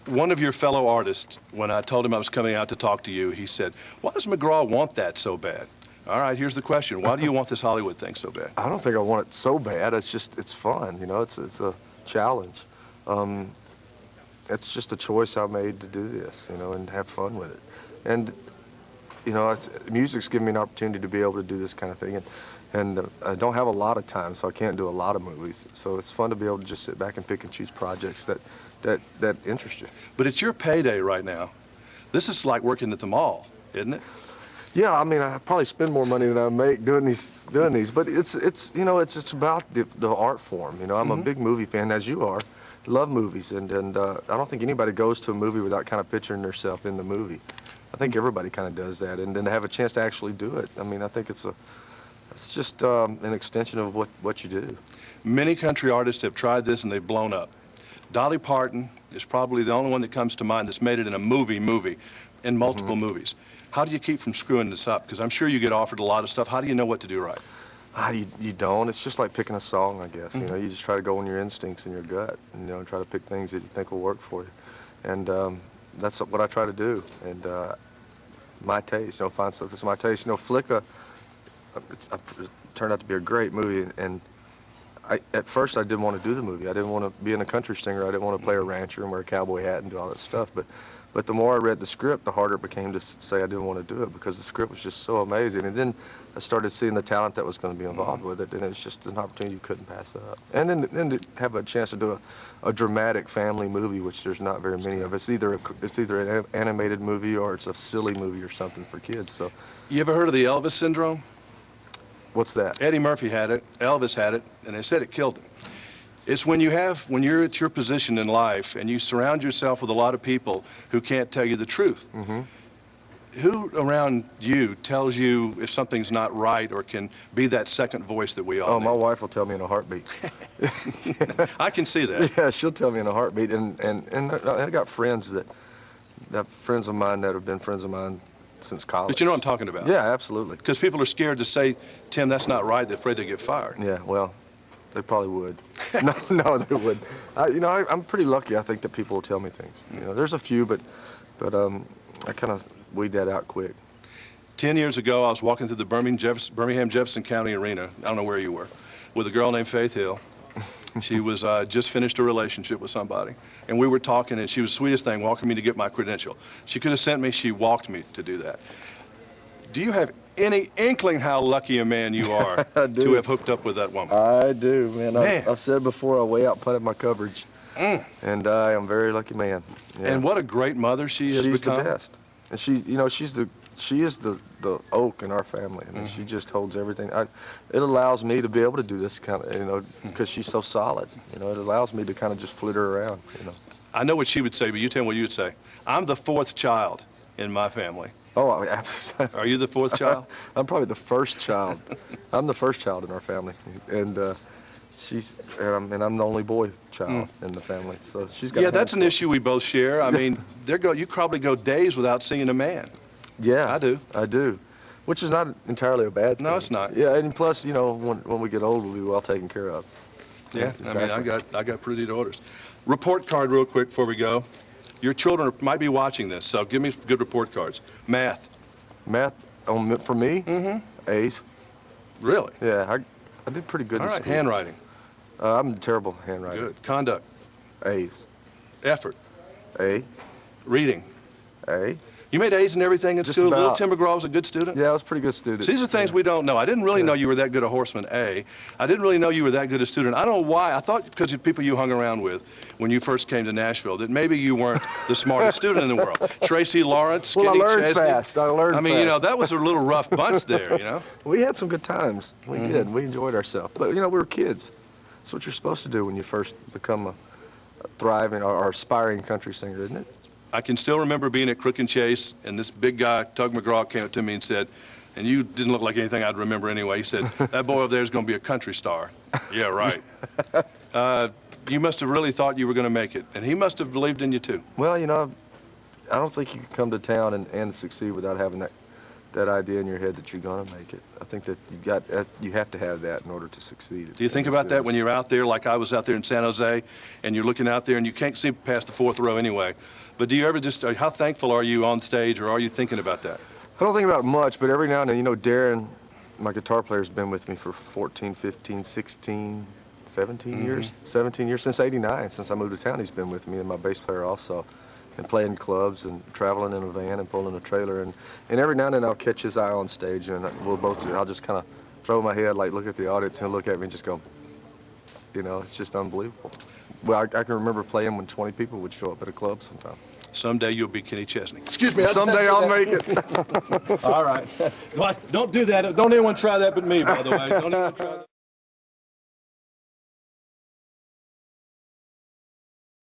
One of your fellow artists, when I told him I was coming out to talk to you, he said, why does McGraw want that so bad? All right, here's the question. Why do you want this Hollywood thing so bad? I don't think I want it so bad. It's just, it's fun, you know, it's a challenge. It's just a choice I made to do this, you know, and have fun with it. And, you know, music's given me an opportunity to be able to do this kind of thing. And I don't have a lot of time, so I can't do a lot of movies. So it's fun to be able to just sit back and pick and choose projects that interest you. But it's your payday right now. This is like working at the mall, isn't it? Yeah, I mean, I probably spend more money than I make doing these, but it's you know, it's about the art form. You know, I'm a big movie fan, as you are. Love movies, and I don't think anybody goes to a movie without kind of picturing themselves in the movie. I think everybody kind of does that, and then to have a chance to actually do it. I mean, I think it's just an extension of what you do. Many country artists have tried this and they've blown up. Dolly Parton is probably the only one that comes to mind that's made it in a movie, in multiple movies. How do you keep from screwing this up? Because I'm sure you get offered a lot of stuff. How do you know what to do right? You don't. It's just like picking a song, I guess. You know, you just try to go on your instincts and your gut, and, you know, and try to pick things that you think will work for you. And that's what I try to do. And my taste, you know, find stuff that's my taste. You know, Flicka, it turned out to be a great movie. And at first I didn't want to do the movie. I didn't want to be in a country singer. I didn't want to play a rancher and wear a cowboy hat and do all that stuff. But the more I read the script, the harder it became to say I didn't want to do it, because the script was just so amazing. And then I started seeing the talent that was going to be involved with it, and it was just an opportunity you couldn't pass up. And then to have a chance to do a dramatic family movie, which there's not very many of. It's either an animated movie or it's a silly movie or something for kids. So, you ever heard of the Elvis syndrome? What's that? Eddie Murphy had it, Elvis had it, and they said it killed him. It's when you're at your position in life and you surround yourself with a lot of people who can't tell you the truth. Who around you tells you if something's not right or can be that second voice that we all need? My wife will tell me in a heartbeat. I can see that. Yeah, she'll tell me in a heartbeat. And I got friends friends of mine that have been friends of mine since college. But you know what I'm talking about? Yeah, absolutely. Because people are scared to say, Tim, that's not right. They're afraid they get fired. Yeah, well, they probably would. No, they would. You know, I'm pretty lucky, I think, that people will tell me things. You know, there's a few, but I kind of weed that out quick. 10 years ago, I was walking through the Birmingham Jefferson County Arena, I don't know where you were, with a girl named Faith Hill. She was just finished a relationship with somebody. And we were talking, and she was the sweetest thing, walking me to get my credential. She could have sent me, she walked me to do that. Do you have any inkling how lucky a man you are to have hooked up with that woman? I do, man. I've said before, I way outpunted my coverage. And I am a very lucky man. Yeah. And what a great mother she has become. She's the best. And she is the oak in our family. I mean, she just holds everything. It allows me to be able to do this kind of, you know, because she's so solid. You know, it allows me to kind of just flit her around, you know. I know what she would say, but you tell me what you would say. I'm the fourth child in my family. Oh, absolutely. Are you the fourth child? I'm probably the first child. I'm the first child in our family, and I'm the only boy child in the family. So she's got. Yeah, that's an issue we both share. I mean, you probably go days without seeing a man. Yeah, I do. I do, which is not entirely a bad thing. No, it's not. Yeah, and plus, you know, when we get old, we'll be well taken care of. Yeah, exactly. I mean, I got pretty daughters. Report card real quick before we go. Your children might be watching this, so give me good report cards. Math. Math for me? A's. Really? Yeah, I did pretty good in school. All right, handwriting. I'm terrible at handwriting. Good. Conduct. A's. Effort. A. Reading. A. You made A's in everything in school? Little Tim McGraw was a good student? Yeah, I was a pretty good student. So these are things we don't know. I didn't really know you were that good a horseman, A. I didn't really know you were that good a student. I don't know why. I thought because of people you hung around with when you first came to Nashville that maybe you weren't the smartest student in the world. Tracy Lawrence, Skinny Well, I learned Chesney. fast. I learned I mean, fast. you know, that was a little rough bunch there, you know? We had some good times. We did. We enjoyed ourselves. But, you know, we were kids. That's what you're supposed to do when you first become a thriving or aspiring country singer, isn't it? I can still remember being at Crook and Chase, and this big guy, Tug McGraw, came up to me and said, and you didn't look like anything I'd remember anyway. He said, that boy over there is going to be a country star. Yeah, right. You must have really thought you were going to make it, and he must have believed in you, too. Well, you know, I don't think you can come to town and succeed without having that idea in your head that you're going to make it. I think that you have to have that in order to succeed. Do you think about that when you're out there, like I was out there in San Jose, and you're looking out there and you can't see past the fourth row anyway? But do you ever just, how thankful are you on stage, or are you thinking about that? I don't think about it much, but every now and then, you know, Darren, my guitar player, has been with me for 14, 15, 16, 17 years. 17 years, since '89, since I moved to town, he's been with me, and my bass player also. And playing clubs and traveling in a van and pulling a trailer, and every now and then I'll catch his eye on stage, and we'll both I'll just kind of throw my head, like look at the audience, and he'll look at me and just go, you know, it's just unbelievable. Well, I can remember playing when 20 people would show up at a club sometime. Someday you'll be Kenny Chesney. Excuse me. Someday I'll make it. All right. Don't do that. Don't anyone try that but me, by the way. Don't anyone try that.